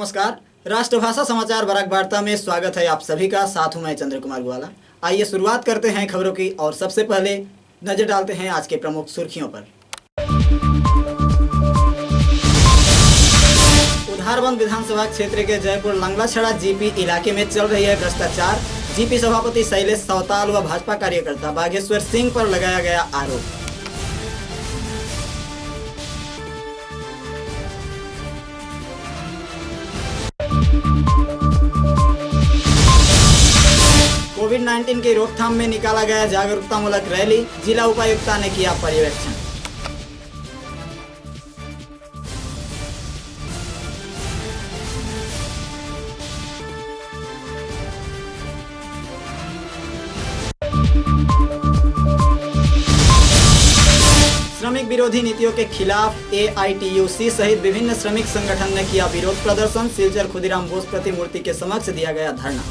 नमस्कार। राष्ट्रभाषा समाचार बराक वार्ता में स्वागत है आप सभी का। साथ हूं मैं चंद्र कुमार ग्वाला। आइए शुरुआत करते हैं खबरों की और सबसे पहले नजर डालते हैं आज के प्रमुख सुर्खियों पर। उधारबंद विधानसभा क्षेत्र के जयपुर लंगलाछड़ा जीपी इलाके में चल रही है भ्रष्टाचार। जीपी सभापति शैलेश सौताल व भाजपा कार्यकर्ता बागेश्वर सिंह पर लगाया गया आरोप। कोविड-19 की रोकथाम में निकाला गया जागरूकतामूलक रैली। जिला उपायुक्ता ने किया पर्यवेक्षण। श्रमिक विरोधी नीतियों के खिलाफ एआईटीयूसी सहित विभिन्न श्रमिक संगठन ने किया विरोध प्रदर्शन। सिलचर खुदीराम बोस प्रतिमूर्ति के समक्ष दिया गया धरना।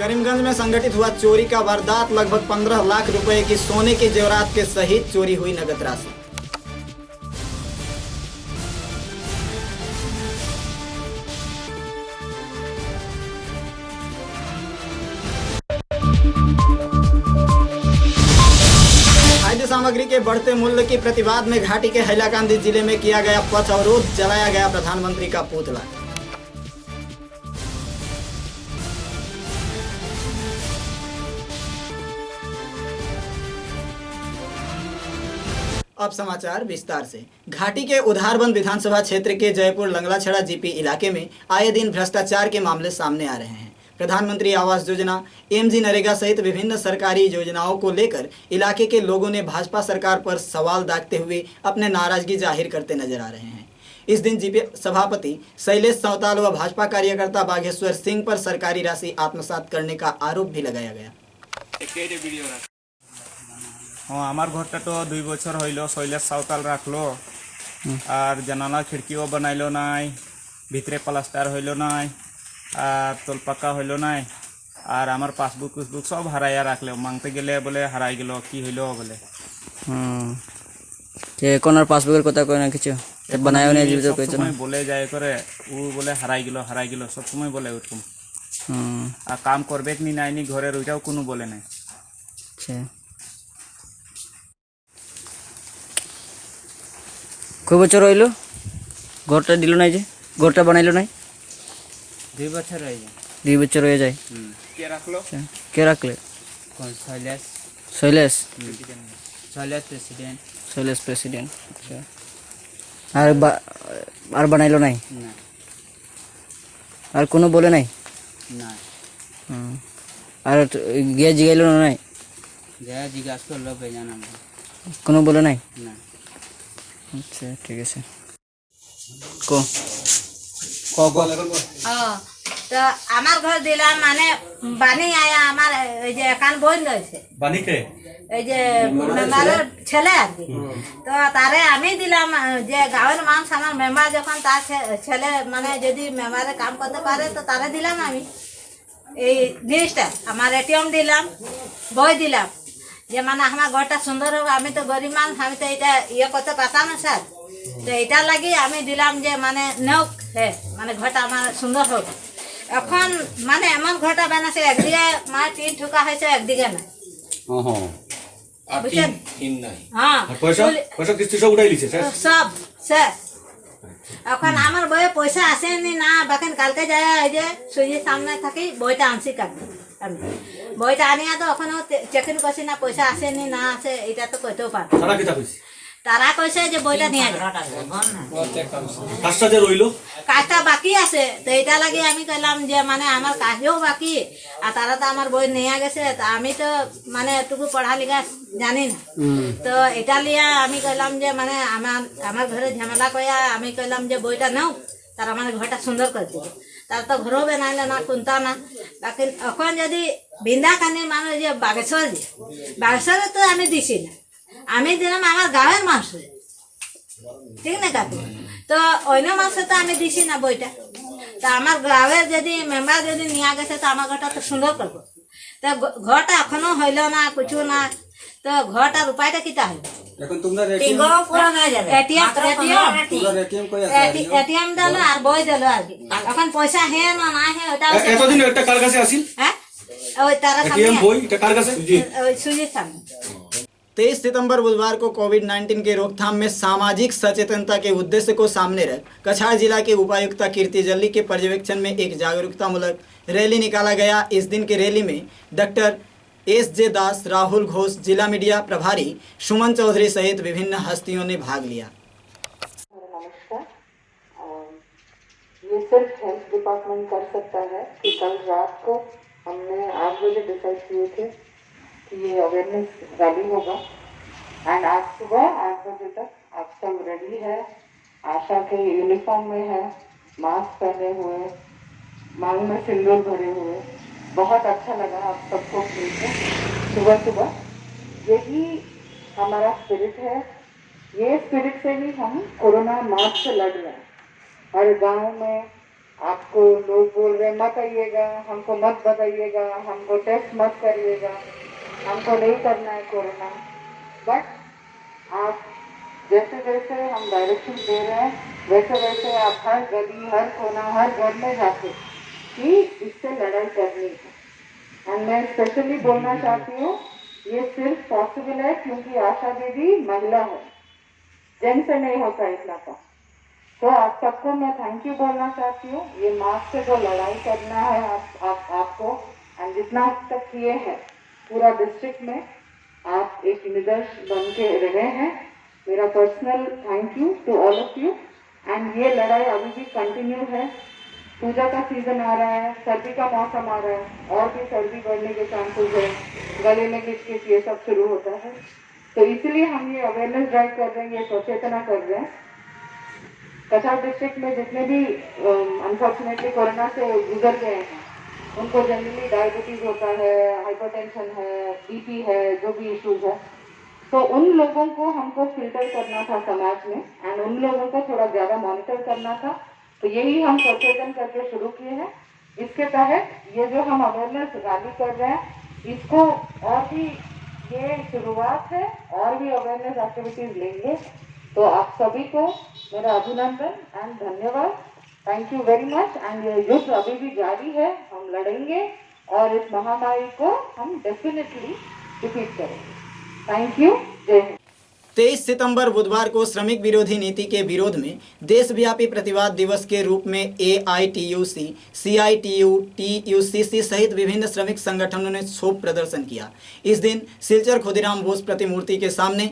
करीमगंज में संगठित हुआ चोरी का वारदात। लगभग 15 लाख रुपए की सोने के जेवरात के सहित चोरी हुई नगद राशि। खाद्य सामग्री के बढ़ते मूल्य की प्रतिवाद में घाटी के हैलाकांदी जिले में किया गया पथ अवरोध। जलाया गया प्रधानमंत्री का पुतला। अब समाचार विस्तार से। घाटी के उधारबंद विधानसभा क्षेत्र के जयपुर लंगलाछड़ा जीपी इलाके में आए दिन भ्रष्टाचार के मामले सामने आ रहे हैं। प्रधानमंत्री आवास योजना, एमजी नरेगा सहित विभिन्न सरकारी योजनाओं को लेकर इलाके के लोगों ने भाजपा सरकार पर सवाल दागते हुए अपने नाराजगी जाहिर करते नजर आ रहे हैं। इस दिन जीपी सभापति शैलेश सौताल व भाजपा कार्यकर्ता बागेश्वर सिंह पर सरकारी राशि आत्मसात करने का आरोप भी लगाया गया। हाँ आमार घरटा तो 2 बछर हईल शैलेश सावताल राखलो और जानाला खिड़किओ बनाइलो नाई, भितरे प्लास्टार हईल नाई और तल पाका हईल नाई और आमार पासबुक उसबुक सब हराइया राखले। मांगते गेले बोले हराई गेलो कि हईल बोले। এখন আর পাসবুকের কথা কই না কিছু বানায়ও না জীবিত কইছো না বলে যায় করে ও বলে হারাই গেল সব সময় বলে ওরকম। আর কাম করবে কি নাইনি ঘরের ওইটাও কোনো বলে নাই। আচ্ছা কয় বছর হইলো ঘরটা দিল নাই যে ঘরটা বানাইলো নাই? 2 বছর হয়ে যায়। 2 বছর হয়ে যায়। কে রাখলো? কে রাখলে? কোন শৈলেশ? শৈলেশ শৈলেশ প্রেসিডেন্ট। শৈলেশ প্রেসিডেন্ট। আচ্ছা আর বানাইলো নাই? না আর কোনো বলে নাই? না আর গিয়ে জিগাইলো নাই? যা জিজ্ঞাসা করলো বেজানা কোনো বলে নাই? না। আচ্ছা ঠিক আছে কো তো আমার ঘর দিলাম মানে বানি আয়া আমার এই যে কান বই রয়েছে বানিকে এই যে মেম্বারের ছেলে আর কি। তো তারে আমি দিলাম যে গাঁয়ের মানুষ আমার মেম্বার যখন তার ছেলে মানে যদি মেম্বারে কাম করতে পারে তো তারে দিলাম আমি এই জিনিসটা। আমার এটিএম দিলাম, বই দিলাম যে মানে আমার ঘরটা সুন্দর হোক। আমি তো গরিব মানুষ, আমি তো এটা ইয়ে করতে পারতাম না স্যার। তো এটা লাগি আমি দিলাম যে মানে নেওক মানে ঘরটা আমার সুন্দর হোক। এখন মানে এমন ঘরটা বানাচ্ছে একদিকে মানে টিন ঠোকা হয়েছে একদিকে না। বুঝছেন? হ্যাঁ পয়সা কিস্তি সব উঠাই লিছে সব স্যার। এখন আমার বইয়ে পয়সা আসেনি না, বাকেন কালকে যায় এই যে সুইয়ের সামনে থাকি বইটা আনছি কাটবে। আমি বইটা আনিয়া তো ওখানে চেকিং করছি না পয়সা আসেনি না আসে এটা তো কইতেও পারে। তারা কইছে যে বইটা নিয়ে কাজটা বাকি আছে। তো এটা লাগে আমি কইলাম যে মানে আমার কাজও বাকি আর তারা তো আমার বই নিয়ে গেছে। তা আমি তো মানে এটুকু পড়া লেখা জানি না। তো এটা লিয়া আমি কইলাম যে মানে আমার ঘরে ঝামেলা কইয়া আমি কইলাম যে বইটা নাও, তারা মানে ঘরটা সুন্দর করে দিবে। তার তো ঘরও বানাইলে না কোনটা না। বাকি এখন যদি বিন্দাখানি মানে যে বাগেশ্বরে তো আমি দিছি না, আমি দিলাম আমার গাঁয়ের মানুষের, ঠিক না কাকু? তো অন্য মানুষের তো আমি দিছি না বইটা। তো আমার গাঁয়ের যদি মেম্বার যদি নিয়ে গেছে তো আমার ঘরটা তো সুন্দর করবো। তো ঘরটা এখনো হইল না, কিছু না। তো ঘরটার উপায়টা কিটা হইল? এখন তোমরা এটিএম দিল আর বই দিল আর কি। এখন পয়সা হে না না হে ওটা এতদিন একটা কার কাছে আসিল হ্যাঁ ওই তারা এটিএম বই এটা কার কাছে ওই সুজিত সামনে। 23 सितंबर बुधवार को कोविड-19 के रोकथाम में सामाजिक सचेतनता के उद्देश्य को सामने रख कछार जिला के उपायुक्ता कीर्ति जल्ली के पर्यवेक्षण में एक जागरूकतामूलक रैली निकाला गया। इस दिन की रैली में डॉक्टर एस.जे. दास, राहुल घोष, जिला मीडिया प्रभारी सुमन चौधरी सहित विभिन्न हस्तियों ने भाग लिया। नमस्कार। ये सिर्फ हेल्थ डिपार्टमेंट कर सकता है कि कल रात को हमने 8 बजे डिसाइड किए थे कि ये अवेयरनेस रैली होगा एंड आज सुबह 8 बजे तक आप सब रेडी है, आशा के यूनिफॉर्म में है, मास्क पहने हुए, मांग में सिंदूर भरे हुए। बहुत अच्छा लगा आप सबको मिलकर सुबह सुबह। यही हमारा स्पिरिट है, ये स्पिरिट से ही हम कोरोना मार्च से लड़ रहे हैं। हर गांव में आपको लोग बोल रहे मत आइएगा, हमको मत बताइएगा, हमको टेस्ट मत करिएगा, हमको नहीं करना है कोरोना। बट आप जैसे जैसे हम डायरेक्शन दे रहे हैं वैसे वैसे आप हर गली, हर कोना, हर घर में जाके कि इससे लड़ाई करनी है। और मैं स्पेशली बोलना चाहती हूँ ये सिर्फ पॉसिबल है क्योंकि आशा दीदी महिला है, जेंट्स से नहीं होता इतना का। तो आप सबको मैं थैंक यू बोलना चाहती हूँ। ये मास्क से जो लड़ाई करना है आपको एंड जितना अब तक किए हैं पूरा डिस्ट्रिक्ट में आप एक निदर्श बन के रहे हैं। मेरा personal thank you to all of you and ये लड़ाई अभी भी कंटिन्यू है। पूजा का सीजन आ रहा है, सर्दी का मौसम आ रहा है और भी सर्दी बढ़ने के चांसेस है, गले में किचकिच ये सब शुरू होता है। तो इसलिए हम ये अवेयरनेस ड्राइव कर रहे हैं, ये सचेतना कर रहे हैं। कछार डिस्ट्रिक्ट में जितने भी अनफॉर्चुनेटली कोरोना से गुजर गए हैं उनको जनरली डायबिटीज होता है, हाइपरटेंशन है, बीपी है, जो भी इश्यूज है। तो उन लोगों को हमको फिल्टर करना था समाज में एंड उन लोगों को थोड़ा ज़्यादा मॉनिटर करना था। तो यही हम सचेतन करके शुरू किए हैं। इसके तहत ये जो हम अवेयरनेस रैली कर रहे हैं इसको और भी ये शुरुआत है और भी अवेयरनेस एक्टिविटीज लेंगे। तो आप सभी को मेरा अभिनंदन एंड धन्यवाद। Thank you very much and ये युद्ध अभी भी जारी है, हम लड़ेंगे और इस महामारी को हम डेफिनेटली डिफीट करेंगे। थैंक यू, जय हिंद। 23 सितंबर बुधवार को श्रमिक विरोधी नीति के विरोध में देशव्यापी प्रतिवाद दिवस के रूप में AITUC, CITU, TUCC सहित विभिन्न श्रमिक संगठनों ने क्षोभ प्रदर्शन किया। इस दिन सिलचर खुदीराम बोस प्रतिमूर्ति के सामने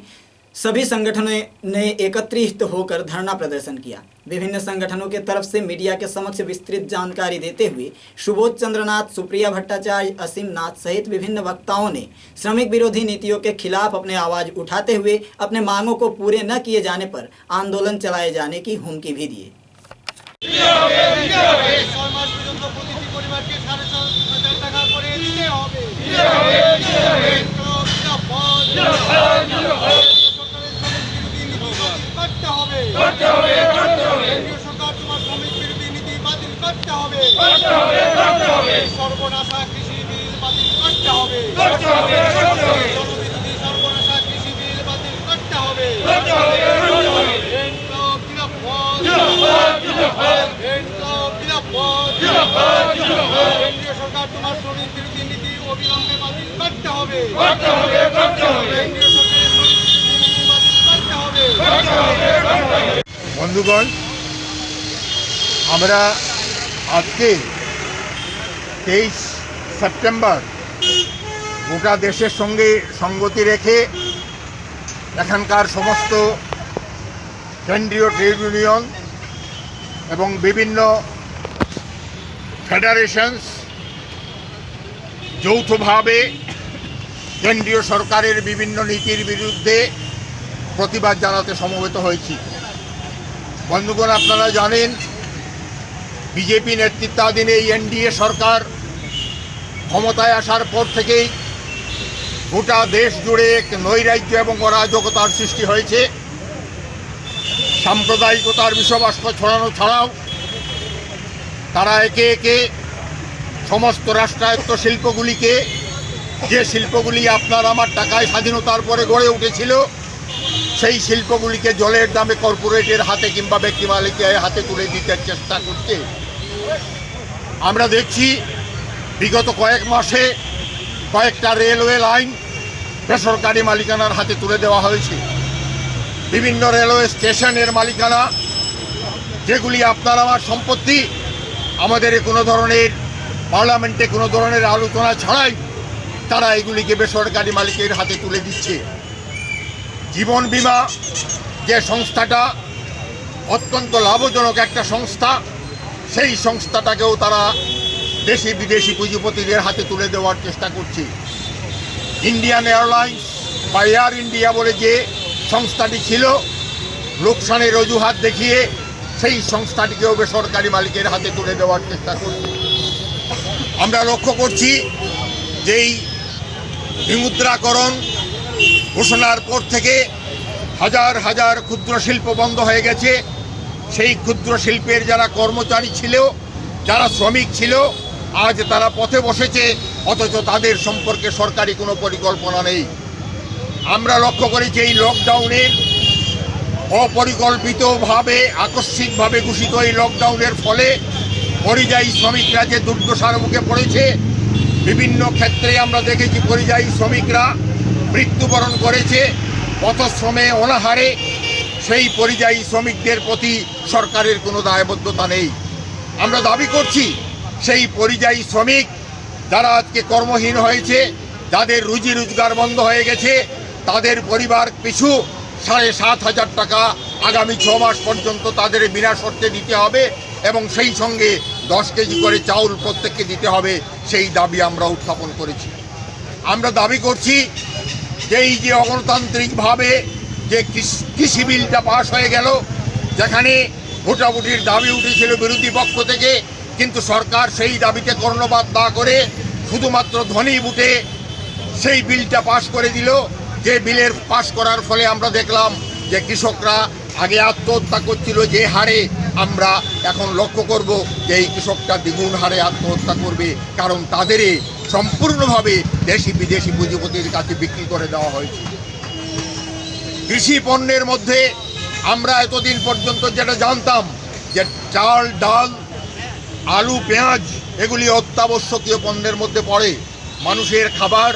सभी संगठनों ने एकत्रित होकर धरना प्रदर्शन किया। विभिन्न संगठनों के तरफ से मीडिया के समक्ष विस्तृत जानकारी देते हुए सुबोध चंद्रनाथ, सुप्रिया भट्टाचार्य, असीम नाथ सहित विभिन्न वक्ताओं ने श्रमिक विरोधी नीतियों के खिलाफ अपने आवाज उठाते हुए अपने मांगों को पूरे न किए जाने पर आंदोलन चलाए जाने की हुमकी भी दी। সর্বনাশা কৃষি বিল বাতিল করতে হবে, সর্বনাশা কৃষি বিল বাতিল করতে হবে। কেন্দ্রীয় সরকার তোমার শ্রমিক বিরোধী নীতি অবিলম্বে বাতিল করতে হবে। কেন্দ্রীয় সরকারের শ্রমিক বিরোধী নীতি বাতিল করতে হবে। বন্ধুগণ, আমরা আজকে 23 সেপ্টেম্বর গোটা দেশের সঙ্গে সঙ্গতি রেখে এখানকার সমস্ত কেন্দ্রীয় ট্রেড ইউনিয়ন এবং বিভিন্ন ফেডারেশনস যৌথভাবে কেন্দ্রীয় সরকারের বিভিন্ন নীতির বিরুদ্ধে প্রতিবাদ জানাতে সমবেত হয়েছি। বন্ধুগণ, আপনারা জানেন বিজেপি নেতৃত্বাধীন এই এনডিএ সরকার ক্ষমতায় আসার পর থেকেই গোটা দেশ জুড়ে এক নৈরাজ্য এবং অরাজকতার সৃষ্টি হয়েছে। সাম্প্রদায়িকতার বিষবাষ্প ছড়ানো ছাড়াও তারা একে একে সমস্ত রাষ্ট্রায়ত্ত শিল্পগুলিকে, যে শিল্পগুলি আপনার আমার টাকায় স্বাধীনতার পরে গড়ে উঠেছিল, সেই শিল্পগুলিকে জলের দামে কর্পোরেটের হাতে কিংবা ব্যক্তি মালিকের হাতে তুলে দিতে চেষ্টা করছে। আমরা দেখছি বিগত কয়েক মাসে কয়েকটা রেলওয়ে লাইন বেসরকারি মালিকানার হাতে তুলে দেওয়া হয়েছে। বিভিন্ন রেলওয়ে স্টেশনের মালিকানা, যেগুলি আপনার আমার সম্পত্তি, আমাদের কোনো ধরনের পার্লামেন্টে কোনো ধরনের আলোচনা ছাড়াই তারা এগুলিকে বেসরকারি মালিকের হাতে তুলে দিচ্ছে। জীবন বীমা যে সংস্থাটা অত্যন্ত লাভজনক একটা সংস্থা, সেই সংস্থাটাকেও তারা দেশি বিদেশি পুঁজিপতিদের হাতে তুলে দেওয়ার চেষ্টা করছে। ইন্ডিয়ান এয়ারলাইন্স বা এয়ার ইন্ডিয়া বলে যে সংস্থাটি ছিল, লোকসানের অজুহাত দেখিয়ে সেই সংস্থাটিকেও বেসরকারি মালিকের হাতে তুলে দেওয়ার চেষ্টা করছে। আমরা লক্ষ্য করছি যে এই বিমুদ্রাকরণ ঘোষণার পর থেকে হাজার হাজার ক্ষুদ্র শিল্প বন্ধ হয়ে গেছে। সেই ক্ষুদ্র শিল্পের যারা কর্মচারী ছিল, যারা শ্রমিক ছিল, আজ তারা পথে বসেছে, অথচ তাদের সম্পর্কে সরকারি কোনো পরিকল্পনা নেই। আমরা লক্ষ্য করেছি এই লকডাউনের অপরিকল্পিতভাবে আকস্মিকভাবে ঘোষিত এই লকডাউনের ফলে পরিযায়ী শ্রমিকরা যে দুর্দশার মুখে পড়েছে, বিভিন্ন ক্ষেত্রে আমরা দেখেছি পরিযায়ী শ্রমিকরা মৃত্যুবরণ করেছে পথশ্রমে, অনাহারে। সেই পরিযায়ী শ্রমিকদের প্রতি সরকারের কোনো দায়বদ্ধতা নেই। আমরা দাবি করছি সেই পরিযায়ী শ্রমিক যারা আজকে কর্মহীন হয়েছে, যাদের রুজি রোজগার বন্ধ হয়ে গেছে, তাদের পরিবার পিছু 7,500 টাকা আগামী 6 মাস পর্যন্ত তাদের বিনা শর্তে দিতে হবে এবং সেই সঙ্গে 10 কেজি করে চাউল প্রত্যেককে দিতে হবে, সেই দাবি আমরা উত্থাপন করেছি। আমরা দাবি করছি যে এই যে অগণতান্ত্রিকভাবে যে কৃষি বিলটা পাশ হয়ে গেল, যেখানে ভোটাভুটির দাবি উঠেছিল বিরোধী পক্ষ থেকে, কিন্তু সরকার সেই দাবিতে কর্ণপাত না করে শুধুমাত্র ধ্বনি বুটে সেই বিলটা পাশ করে দিল। যে বিলের পাশ করার ফলে আমরা দেখলাম যে কৃষকরা আগে আত্মহত্যা করছিল যে হারে, আমরা এখন লক্ষ্য করব যে এই কৃষকটা দ্বিগুণ হারে আত্মহত্যা করবে, কারণ তাদের সম্পূর্ণভাবে দেশি বিদেশি পুঁজিপতির কাছে বিক্রি করে দেওয়া হয়েছে। কৃষি পণ্যের মধ্যে আমরা এতদিন পর্যন্ত যেটা জানতাম যে চাল, ডাল, আলু, পেঁয়াজ এগুলি অত্যাবশ্যকীয় পণ্যের মধ্যে পড়ে, মানুষের খাবার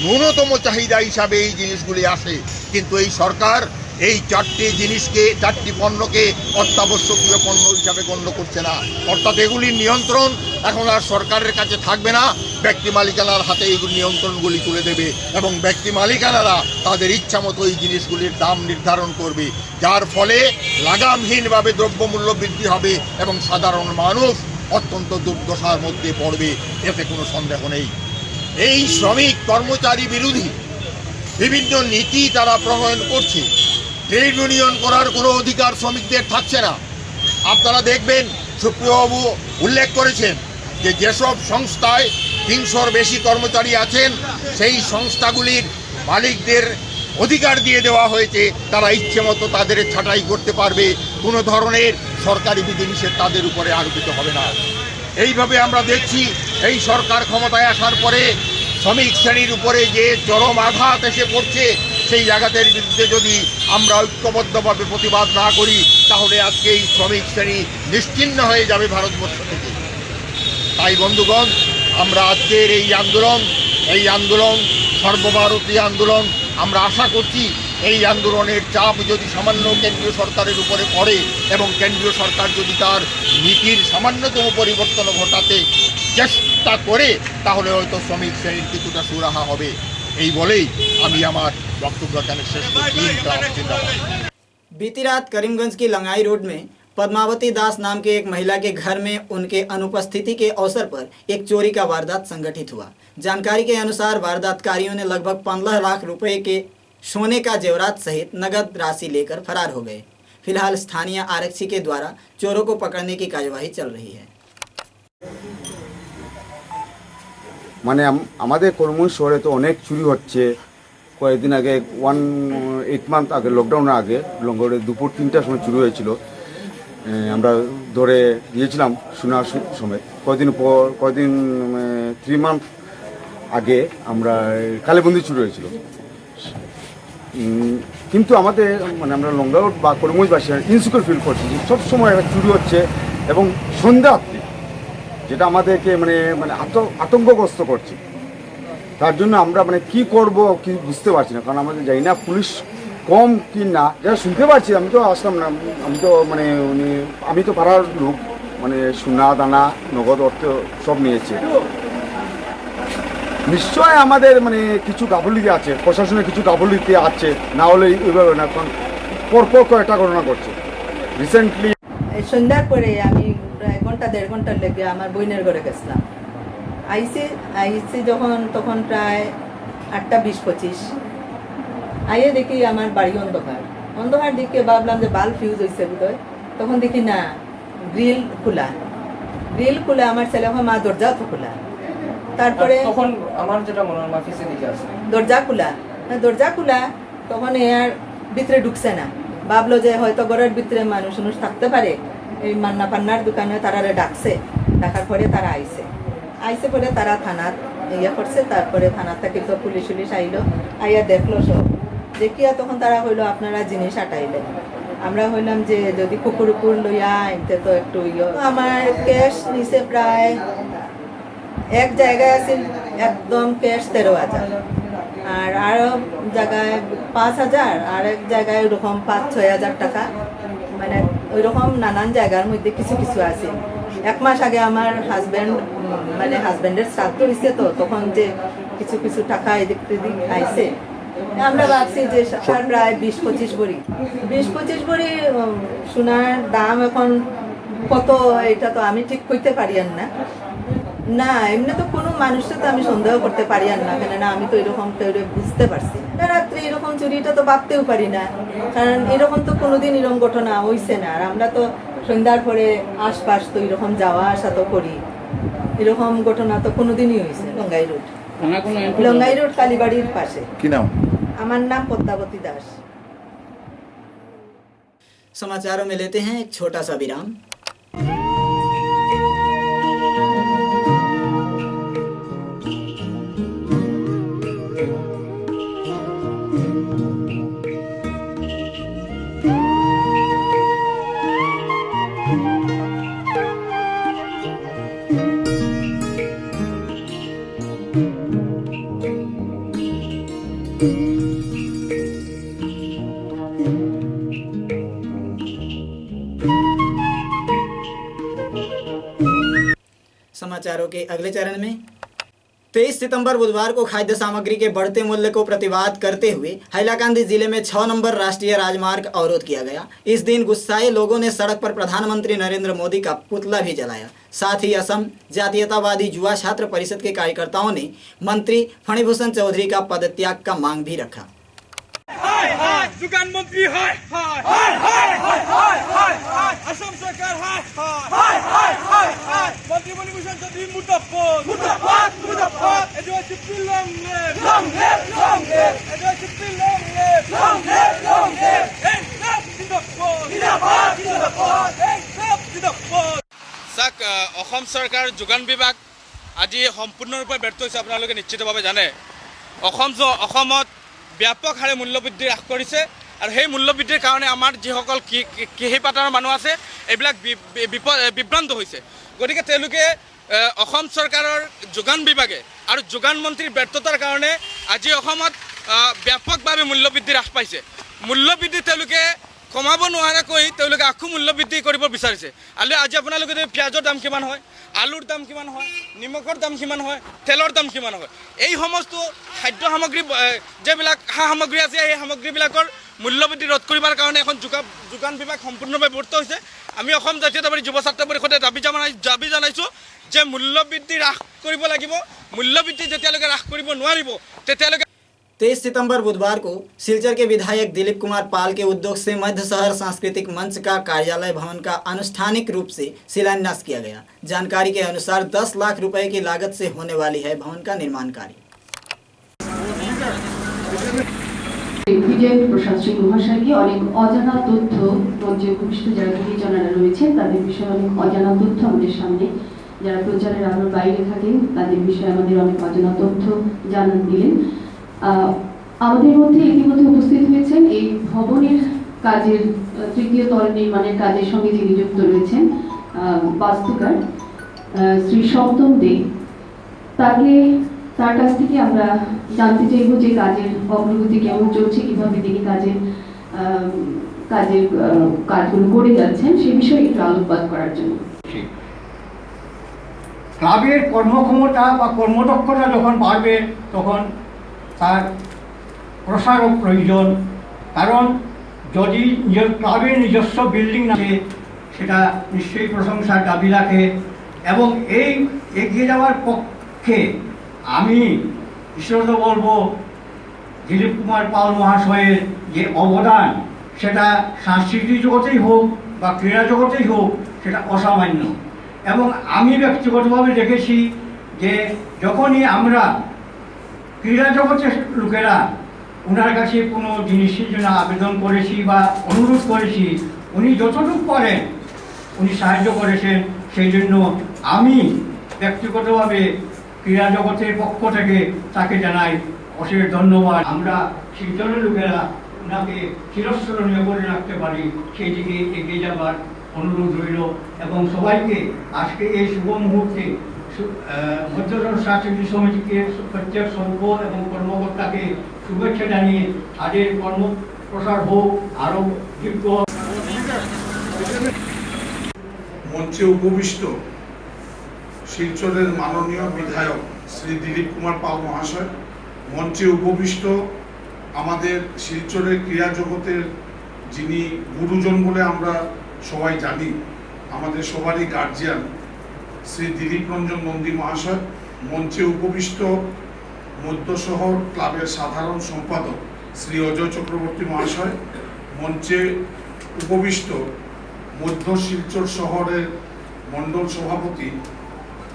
ন্যূনতম চাহিদা হিসাবে এই জিনিসগুলি আসে, কিন্তু এই সরকার এই 4টি পণ্যকে অত্যাবশ্যকীয় পণ্য হিসাবে গণ্য করছে না। অর্থাৎ এগুলির নিয়ন্ত্রণ এখন আর সরকারের কাছে থাকবে না, ব্যক্তি মালিকানার হাতে এই নিয়ন্ত্রণগুলি তুলে দেবে এবং ব্যক্তি মালিকানারা তাদের ইচ্ছা মতো এই জিনিসগুলির দাম নির্ধারণ করবে, যার ফলে লাগামহীনভাবে দ্রব্যমূল্য বৃদ্ধি হবে এবং সাধারণ মানুষ অত্যন্ত দুর্দশার মধ্যে পড়বে, এতে কোনো সন্দেহ নেই। এই শ্রমিক কর্মচারী বিরোধী বিভিন্ন নীতি তারা প্রণয়ন করছে। ট্রেড ইউনিয়ন করার কোনো অধিকার শ্রমিকদের থাকছে না। আপনারা দেখবেন, সুপ্রিয়বাবু উল্লেখ করেছেন যে যেসব সংস্থায় 300-র বেশি কর্মচারী আছেন, সেই সংস্থাগুলির মালিকদের অধিকার দিয়ে দেওয়া হয়েছে, তারা ইচ্ছে মতো তাদের ছাঁটাই করতে পারবে, কোনো ধরনের সরকারি বিধিনিষেধ তাদের উপরে আরোপিত হবে না। এইভাবে আমরা দেখছি এই সরকার ক্ষমতায় আসার পরে শ্রমিক শ্রেণীর উপরে যে চরম আঘাত এসে পড়ছে, সেই আঘাতের বিরুদ্ধে যদি আমরা ঐক্যবদ্ধভাবে প্রতিবাদ না করি, তাহলে আজকে এই শ্রমিক শ্রেণী নিশ্চিহ্ন হয়ে যাবে ভারতবর্ষ থেকে। তাই বন্ধুগণ, আমরা আজকের এই আন্দোলন সর্বভারতীয় আন্দোলন। আমরা আশা করছি এই আন্দোলনের চাপ যদি সামান্য কেন্দ্রীয় সরকারের উপরে পড়ে এবং কেন্দ্রীয় সরকার যদি তার নীতির সামান্যতম পরিবর্তন ঘটাতে চেষ্টা করে, তাহলে হয়তো শ্রমিক শ্রেণীর কিছুটা সুরাহা হবে। এই বলেই আমি আমার বক্তব্য এখানে শেষ করছি। बीती रात करीमगंज की लंगाई रोड में पद्मावती दास नाम के एक महिला के घर में उनके अनुपस्थिति के अवसर पर एक चोरी का वारदात संगठित हुआ। जानकारी के अनुसार वारदातकारियों ने लगभग 15 लाख रुपए के सोने का जेवरात सहित नगद राशि लेकर फरार हो गए। फिलहाल स्थानीय आरक्षी के द्वारा चोरों को पकड़ने की कार्यवाही चल रही है। মানে আমাদের কর্মী শহরে তো অনেক চুরি হচ্ছে। কয়েকদিন আগে 8 মান্থ আগে লকডাউনের আগে লঙ্গরে দুপুর 3টার সময় চুরি হয়েছিল। আমরা ধরে দিয়েছিলাম শোনার সময় কয়দিন 3 মান্থ আগে আমরা কালেবন্দি শুরু হয়েছিল। কিন্তু আমাদের মানে আমরা লঙ্গাউট বা কর্মীবাসী ইনসিকিউর ফিল করছি যে সবসময় একটা চুরি হচ্ছে এবং সন্ধ্যা রাত্রি, যেটা আমাদেরকে মানে মানে আতঙ্কগ্রস্ত করছে। তার জন্য আমরা মানে কি করব কি বুঝতে পারছি না, কারণ আমাদের জানি না পুলিশ কম কি না, যারা শুনতে পারছি। আমি তো আসলাম না, আমি তো পাড়ার লোক, মানে সোনা দানা নগদ অর্থ সব নিয়েছে। নিশ্চয় আমাদের মানে কিছু গাফিলতি আছে, প্রশাসনের কিছু গাফিলতি আছে, না হলে এইভাবে না, কারণ পরপর কয়েকটা ঘটনা করছে রিসেন্টলি। সন্ধ্যার পরে আমি প্রায় 1-1.5 ঘন্টার লেগে আমার বোনের ঘরে গেছিলাম। আইসি যখন তখন প্রায় 8:20-25 আইয়ে দেখি আমার বাড়ি অন্ধকার দিকে ভাবলাম যে বাল্ব ফিউজ হয়েছে বোধহয়। তখন দেখি না, গ্রিল খোলা, আমার ছেলে হয় মা দরজাও তো খোলা। তারপরে তখন আমার যেটা মনে হয় অফিসে দিকে আছে দরজা খোলা, তখন এর ভিতরে ঢুকছে না। ভাবলো যে হয়তো ঘরের ভিতরে মানুষ থাকতে পারে, এই মান্না পান্নার দোকানে তারারে ডাকার পরে তারা আইসে পরে তারা থানার করছে। তারপরে থানার থেকে তো পুলিশ আইলো, আইয়া দেখলো সব দেখিয়া তখন তারা হইলো আপনারা জিনিস আটাইলেন। আমরা হইলাম যে যদি কুকুর লইয়া আনতে তো একটু আমার ক্যাশ নিচে প্রায় এক জায়গায় আছে একদম ক্যাশ 13,000, আর আরো জায়গায় 5,000, আর এক জায়গায় ওরকম 5-6 হাজার টাকা, মানে ওই রকম নানান জায়গার মধ্যে কিছু আছে। 1 মাস আগে আমার হাজব্যান্ডের শ্রাদ্ধ হয়েছে, তো তখন যে কিছু টাকা এদিক আইছে। আমরা ভাবছি যে প্রায় 20-25 ভরি সোনার দাম এখন কত, এটা তো আমি ঠিক কইতে পারি না। এমনি তো কোনো মানুষটা তো আমি সন্দেহ করতে পারি না, কেননা আমি তো এরকম বুঝতে পারছি না। রাত্রে এরকম চুরিটা তো ভাবতেও পারি না, কারণ এরকম তো কোনোদিন এরকম ঘটনা হইছে না। আর আমরা তো সন্ধ্যার পরে আশপাশ তো এরকম যাওয়া আসা তো করি, এরকম ঘটনা তো কোনোদিনই হয়েছে। লঙ্গাই রোড কালীবাড়ির পাশে। কি নাম? আমার নাম পদ্মাবতী দাস। समाचारों में लेते हैं एक छोटा सा विराम। समाचारों के अगले चरण में 23 सितंबर बुधवार को खाद्य सामग्री के बढ़ते मूल्य को प्रतिवाद करते हुए हैलाकांदी जिले में 6 नंबर राष्ट्रीय राजमार्ग अवरोध किया गया। इस दिन गुस्साए लोगों ने सड़क पर प्रधानमंत्री नरेंद्र मोदी का पुतला भी जलाया। साथ ही असम जातीयतावादी युवा छात्र परिषद के कार्यकर्ताओं ने मंत्री फणिभूषण चौधरी का पदत्याग का मांग भी रखा। जुगान मंत्री हाय हाय हाय हाय हाय हाय हाय हाय असम सरकार हाय हाय हाय हाय हाय मंत्री फणिभूषण चौधरी मुर्दाबाद मुर्दाबाद मुर्दाबाद advice long live long live long live advice long live long live जिंदाबाद जिंदाबाद जिंदाबाद जिंदाबाद। চাক অসম চৰকাৰ যোগান বিভাগ আজি সম্পূৰ্ণৰূপে ব্যৰ্থ হৈছে। আপোনালোকে নিশ্চিতভাৱে জানে অসমত ব্যাপক হারে মূল্যবৃদ্ধি হ্রাস করেছে, আর সেই মূল্যবৃদ্ধির কারণে আমার যিসকল কৃষি পাটার মানুষ আছে এইবিলাক বিভ্রান্ত হয়েছে। গতিকে তেওঁলোকে অসম চৰকাৰৰ যোগান বিভাগে আৰু যোগান মন্ত্ৰীৰ ব্যৰ্থতাৰ কাৰণে আজি অসমত ব্যাপকভাৱে মূল্যবৃদ্ধি হ্ৰাস পাইছে। মূল্যবৃদ্ধি তেওঁলোকে কমাব নোৱাৰাকৈ তেওঁলোকে আকৌ মূল্যবৃদ্ধি কৰিব বিচাৰিছে। আজি আপোনালোকে পিঁয়াজৰ দাম কিমান হয়, আলুৰ দাম কিমান হয়, নিমখৰ দাম কিমান হয়, তেলৰ দাম কিমান হয়, এই সমস্ত খাদ্য সামগ্ৰী যিবিলাক সামগ্ৰী আছে এই সামগ্ৰীবিলাকৰ মূল্যবৃদ্ধি ৰোধ কৰিবৰ কাৰণে এখন যোগান বিভাগ সম্পূৰ্ণভাৱে ব্যৰ্থ হৈছে। আমি অসম জাতীয়তাবাদী যুৱ ছাত্ৰ পৰিষদে দাবী জানাইছোঁ যে মূল্যবৃদ্ধি হ্ৰাস কৰিব লাগিব। মূল্যবৃদ্ধি যেতিয়ালৈকে হ্ৰাস কৰিব নোৱাৰিব তেতিয়ালৈকে 23 सितंबर बुधवार को सिलचर के विधायक दिलीप कुमार पाल के उद्योग से मध्य शहर सांस्कृतिक मंच का कार्यालय भवन का आनुष्ठानिक रूप से शिलान्यास किया गया। जानकारी के अनुसार 10 लाख रुपए की लागत से होने वाली है भवन का निर्माण कार्य। বিজয় প্রসাদ সিং মহাশয়কে অনেক অজানা তথ্য মঞ্চে উপবিষ্ট যারা গুণীজনেরা রয়েছেন তাদের বিষয়ে অনেক অজানা তথ্য আমাদের সামনে, যারা প্রচারের আলোর বাইরে থাকেন তাদের বিষয়ে আমাদের অনেক অজানা তথ্য জানান দিলেন। আমাদের মধ্যে ইতিমধ্যে উপস্থিত হয়েছেন এই ভবনের কাজের তৃতীয় তল নির্মাণের কাজের সঙ্গে যিনি যুক্ত রয়েছেন বাস্তুকার শ্রী সপ্তম দে। তার কাছ থেকে আমরা জানতে চাইব যে কাজের অগ্রগতি কেমন চলছে, কিভাবে তিনি কাজগুলো করে যাচ্ছেন সে বিষয়ে একটু আলোকপাত করার জন্য। ক্লাবের কর্মক্ষমতা বা কর্মদক্ষতা যখন বাড়বে তখন তার প্রসারও প্রয়োজন, কারণ যদি ক্লাবের নিজস্ব বিল্ডিং আছে সেটা নিশ্চয়ই প্রশংসার দাবি রাখে। এবং এই এগিয়ে যাওয়ার পক্ষে আমি বিশেষত বলবো দিলীপ কুমার পাল মহাশয়ের যে অবদান, সেটা সাংস্কৃতিক জগতেই হোক বা ক্রীড়া জগতেই হোক, সেটা অসামান্য। এবং আমি ব্যক্তিগতভাবে দেখেছি যে যখনই আমরা ক্রীড়া জগতের লোকেরা ওনার কাছে কোনো জিনিসের জন্য আবেদন করেছি বা অনুরোধ করেছি, উনি যতটুকু পারেন উনি সাহায্য করেছেন। সেই জন্য আমি ব্যক্তিগতভাবে ক্রীড়া জগতের পক্ষ থেকে তাকে জানাই অশেষ ধন্যবাদ। আমরা শিলচরের লোকেরা ওনাকে চিরস্মরণীয় করে রাখতে পারি, সেই দিকে এগিয়ে যাবার অনুরোধ রইল। এবং সবাইকে আজকে এই শুভ মুহূর্তে মধ্যধর সাংস্কৃতিক সমিতিকে প্রত্যেক সর্ব এবং কর্মকর্তাকে শুভেচ্ছা জানিয়ে তাদের কর্মপ্রসার হোক আরও দীর্ঘ। মঞ্চে উপবিষ্ট শিলচরের মাননীয় বিধায়ক শ্রী দিলীপ কুমার পাল মহাশয়, মঞ্চে উপবিষ্ট আমাদের শিলচরের ক্রীড়া জগতের যিনি গুরুজন বলে আমরা সবাই জানি, আমাদের সবারই গার্জিয়ান শ্রী দিলীপ রঞ্জন নন্দী মহাশয়, মঞ্চে উপবিষ্ট মধ্য শহর ক্লাবের সাধারণ সম্পাদক শ্রী অজয় চক্রবর্তী মহাশয়, মঞ্চে উপবিষ্ট মধ্য শিলচর শহরের মণ্ডল সভাপতি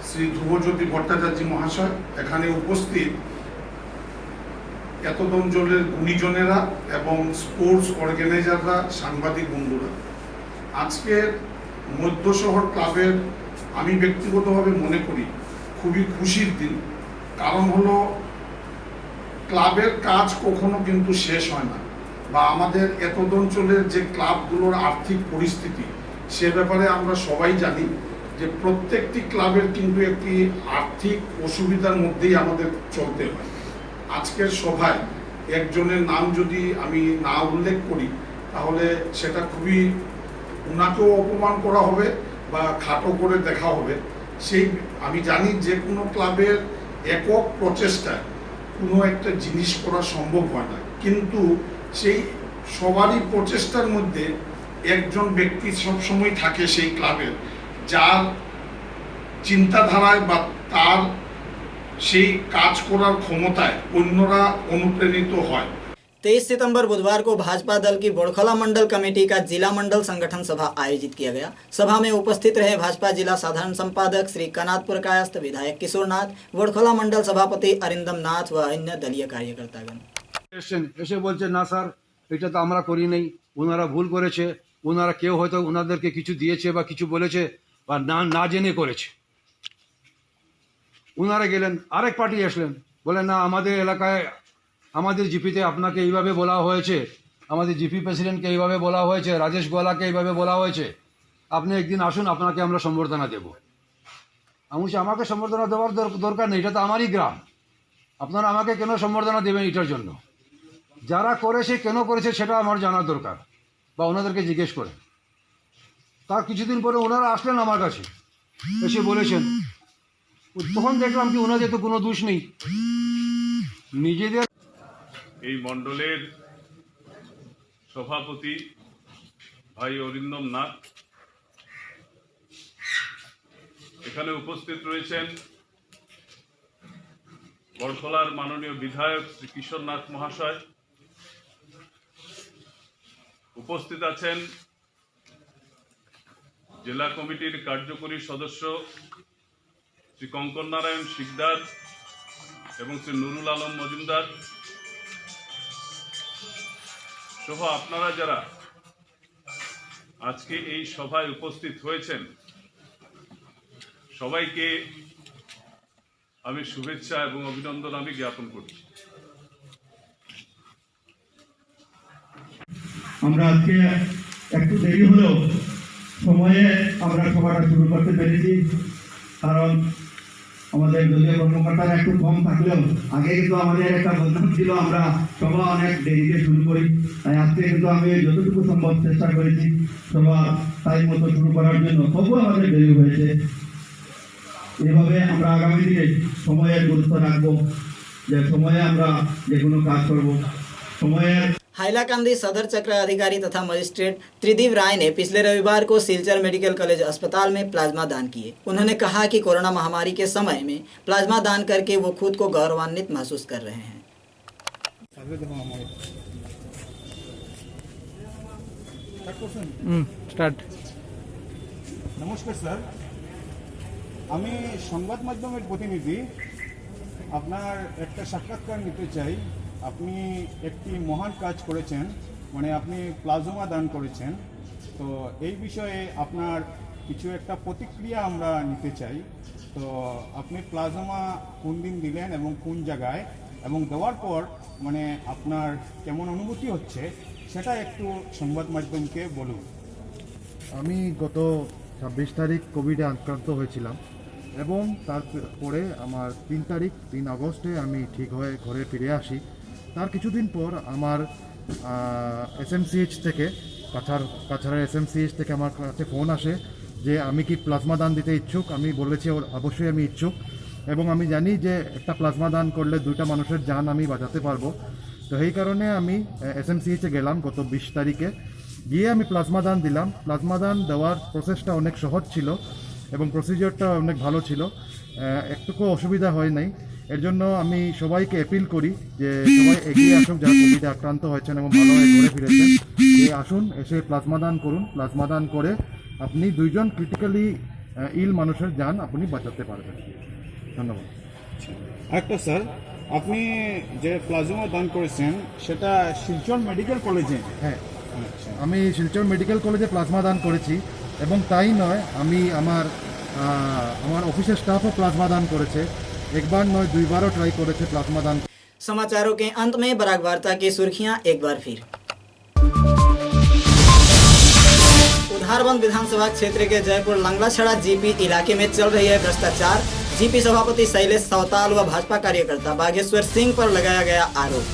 শ্রী ধ্রুবজ্যোতি ভট্টাচার্য মহাশয়, এখানে উপস্থিত এতদ অঞ্চলের গুণীজনেরা এবং স্পোর্টস অর্গানাইজাররা, সাংবাদিক বন্ধুরা, আজকের মধ্য শহর ক্লাবের আমি ব্যক্তিগতভাবে মনে করি খুবই খুশির দিন। কারণ হলো ক্লাবের কাজ কখনো কিন্তু শেষ হয় না, বা আমাদের এতদ অঞ্চলের যে ক্লাবগুলোর আর্থিক পরিস্থিতি সে ব্যাপারে আমরা সবাই জানি যে প্রত্যেকটি ক্লাবের কিন্তু একটি আর্থিক অসুবিধার মধ্যেই আমাদের চলতে হয়। আজকের সভায় একজনের নাম যদি আমি না উল্লেখ করি তাহলে সেটা খুবই ওনাকেও অপমান করা হবে বা খাটো করে দেখা হবে। সেই আমি জানি যে কোনো ক্লাবের একক প্রচেষ্টায় কোনো একটা জিনিস করা সম্ভব হয় না, কিন্তু সেই সবারই প্রচেষ্টার মধ্যে একজন ব্যক্তি সবসময় থাকে সেই ক্লাবের, যার চিন্তাধারায় বা তার সেই কাজ করার ক্ষমতায় অন্যরা অনুপ্রাণিত হয়। 23 सितंबर बुधवार को भाजपा दल की बोड़खला मंडल कमेटी का जिला मंडल संगठन सभा आयोजित किया गया। सभा में उपस्थित रहे भाजपा जिला साधारण संपादक श्री कनातपुर कायस्थ, विधायक किशोरनाथ, बोड़खला मंडल सभापति अरिंदम नाथ व अन्य दलीय कार्यकर्तागण। এসে বলছে না স্যার এটা তো আমরা করি নাই, ওনারা ভুল করেছে, ওনারা কেউ হয়তো ওনাদেরকে কিছু দিয়েছে বা কিছু বলেছে বা না জেনে করেছে। ওনারা গেলেন, আরেক পার্টি আসলেন, বলেন না আমাদের এলাকায় আমাদের জিপিতে আপনাকে এইভাবে বলা হয়েছে, আমাদের জিপি প্রেসিডেন্টকে এইভাবে বলা হয়েছে, রাজেশ গোয়ালাকে এইভাবে বলা হয়েছে, আপনি একদিন আসুন আপনাকে আমরা সম্বর্ধনা দেব। আমি বলছি আমাকে সম্বর্ধনা দেওয়ার দরকার নেই, এটা তো আমারই গ্রাম, আপনারা আমাকে কেন সম্বর্ধনা দেবেন এটার জন্য? যারা করেছে কেন করেছে সেটা আমার জানার দরকার, বা ওনাদেরকে জিজ্ঞেস করে। তার কিছুদিন পরে ওনারা আসলেন আমার কাছে, এসে বলেছেন, তখন দেখলাম কি ওনাদের তো কোনো দোষ নেই, নিজেদের। এই মণ্ডলের সভাপতি ভাই অরিন্দম নাথ, এখানে উপস্থিত রয়েছেন বড়খলার মাননীয় বিধায়ক শ্রী কিশোরনাথ মহাশয়, উপস্থিত আছেন জেলা কমিটির কার্যকরী সদস্য শ্রী কঙ্কন নারায়ণ শিকদার এবং শ্রী নুরুল আলম মজুমদার, সহ আপনারা যারা আজকে এই সভায় উপস্থিত হয়েছেন সবাইকে আমি শুভেচ্ছা এবং অভিনন্দন আমি জ্ঞাপন করছি। আমরা আজকে একটু দেরি হলেও সময়ে আমরা সভাটা শুরু করতে পেরেছি, কারণ আমাদের দলীয় কর্মকর্তারা একটু কম থাকলেও আগে কিন্তু আমাদের একটা বদনাম ছিল আমরা সভা অনেক দেরিতে শুরু করি। তাই আজকে কিন্তু আমি যতটুকু সম্ভব চেষ্টা করেছি সভা টাইম মতো শুরু করার জন্য, তবুও আমাদের দেরি হয়েছে। এভাবে আমরা আগামী দিনে সময়ের গুরুত্ব রাখবো, যে সময়ে আমরা যে কোনো কাজ করব সময়ের। हाइलाकांदी सदर चक्र अधिकारी तथा मजिस्ट्रेट त्रिदीप राय ने पिछले रविवार को सिलचर मेडिकल कॉलेज अस्पताल में प्लाज्मा दान किए। उन्होंने कहा कि कोरोना महामारी के समय में प्लाज्मा दान करके वो खुद को गौरवान्वित महसूस कर रहे हैं। নমস্কার স্যার, আমি সংবাদ মাধ্যমের প্রতিনিধি। আপনার একটা সাক্ষাৎকার নিতে চাই। আপনি একটি মহান কাজ করেছেন, মানে আপনি প্লাজমা দান করেছেন। তো এই বিষয়ে আপনার কিছু একটা প্রতিক্রিয়া আমরা নিতে চাই। তো আপনি প্লাজমা কোন দিন দিলেন এবং কোন জায়গায়, এবং দেওয়ার পর মানে আপনার কেমন অনুভূতি হচ্ছে সেটা একটু সংবাদ মাধ্যমকে বলুন। আমি গত 26 তারিখ কোভিডে আক্রান্ত হয়েছিলাম এবং তারপরে আমার 3 আগস্টে আমি ঠিক হয়ে ঘরে ফিরে আসি। তার কিছুদিন পর আমার এসএমসিএইচ থেকে কাছাড়ের এসএমসিএইচ থেকে আমার কাছে ফোন আসে যে আমি কি প্লাজমা দান দিতে ইচ্ছুক। আমি বলেছি অবশ্যই আমি ইচ্ছুক, এবং আমি জানি যে একটা প্লাজমা দান করলে 2টা মানুষের জান আমি বাঁচাতে পারবো। তো এই কারণে আমি এসএমসিএইচে গেলাম গত 20 তারিখে। গিয়ে আমি প্লাজমা দান দিলাম। প্লাজমা দান দেওয়ার প্রসেসটা অনেক সহজ ছিল এবং প্রসিজিওরটা অনেক ভালো ছিল, একটুকু অসুবিধা হয় নাই। এর জন্য আমি সবাইকে অ্যাপিল করি যে সবাই এগিয়ে আসুক, যারা কোভিডে আক্রান্ত হয়েছেন এবং ভালো হয়ে ঘরে ফিরেছেন, যে আসুন এসে প্লাজমা দান করুন। প্লাজমা দান করে আপনি 2জন ক্রিটিক্যালি ইল মানুষের জান আপনি বাঁচাতে পারবেন। ধন্যবাদ। একটা স্যার, আপনি যে প্লাজমা দান করেছেন সেটা শিলচর মেডিকেল কলেজে? হ্যাঁ, আমি শিলচর মেডিকেল কলেজে প্লাজমা দান করেছি, এবং তাই নয় আমি আমার অফিসের স্টাফও প্লাজমা দান করেছে। একবার নয় 2বারও ট্রাই করেছে প্লাজমা দান। समाचारों के अंत में बराक वार्ता की सुर्खियां एक बार फिर। उधारबंद विधानसभा क्षेत्र के जयपुर लंगलाछड़ा जीपी इलाके में चल रही है भ्रष्टाचार। जीपी सभापति शैलेश सावताल व भाजपा कार्यकर्ता बागेश्वर सिंह पर लगाया गया आरोप।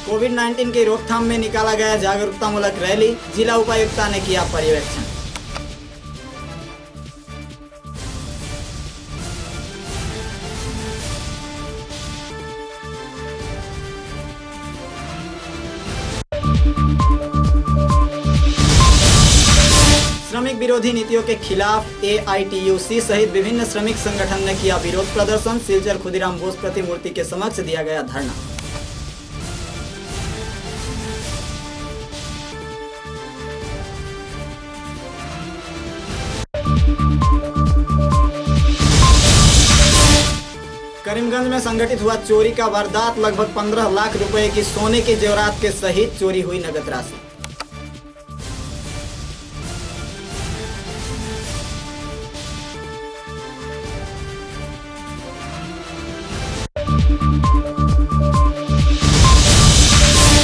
कोविड-19 की रोकथाम में निकाला गया जागरूकतामूलक रैली। जिला उपायुक्ता ने किया पर्यवेक्षण। श्रमिक विरोधी नीतियों के खिलाफ AITUC सहित विभिन्न श्रमिक संगठन ने किया विरोध प्रदर्शन। सिलचर खुदीराम बोस प्रतिमूर्ति के समक्ष दिया गया धरना। करीमगंज में संगठित हुआ चोरी का वारदात। लगभग 15 लाख रुपए की सोने के जेवरात के सहित चोरी हुई नगद राशि।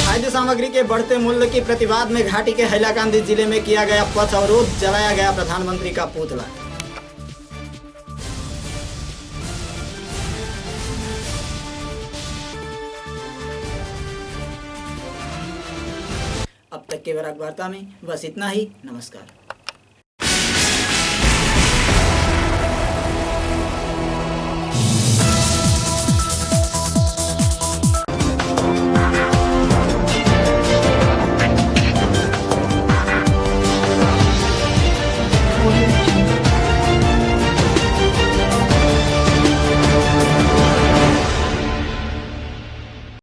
खाद्य सामग्री के बढ़ते मूल्य की प्रतिवाद में घाटी के हैलाकांदी जिले में किया गया पथ अवरोध। जलाया गया प्रधानमंत्री का पुतला। अब तक के बराक वार्ता में बस इतना ही। नमस्कार।